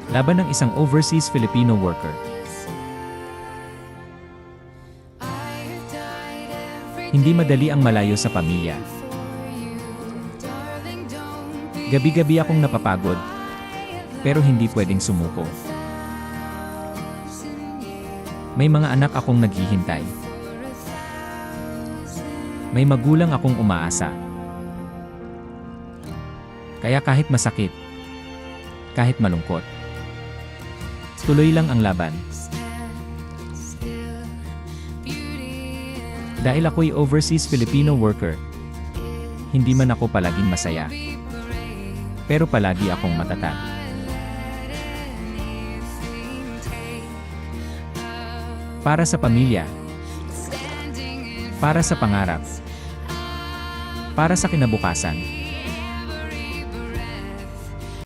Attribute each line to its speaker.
Speaker 1: laban ng isang overseas Filipino worker. Hindi madali ang malayo sa pamilya. Gabi-gabi akong napapagod, pero hindi pwedeng sumuko. May mga anak akong naghihintay. May magulang akong umaasa. Kaya kahit masakit, kahit malungkot, tuloy lang ang laban. Dahil ako'y overseas Filipino worker, hindi man ako palaging masaya, pero palagi akong matatag. Para sa pamilya, para sa pangarap, para sa kinabukasan.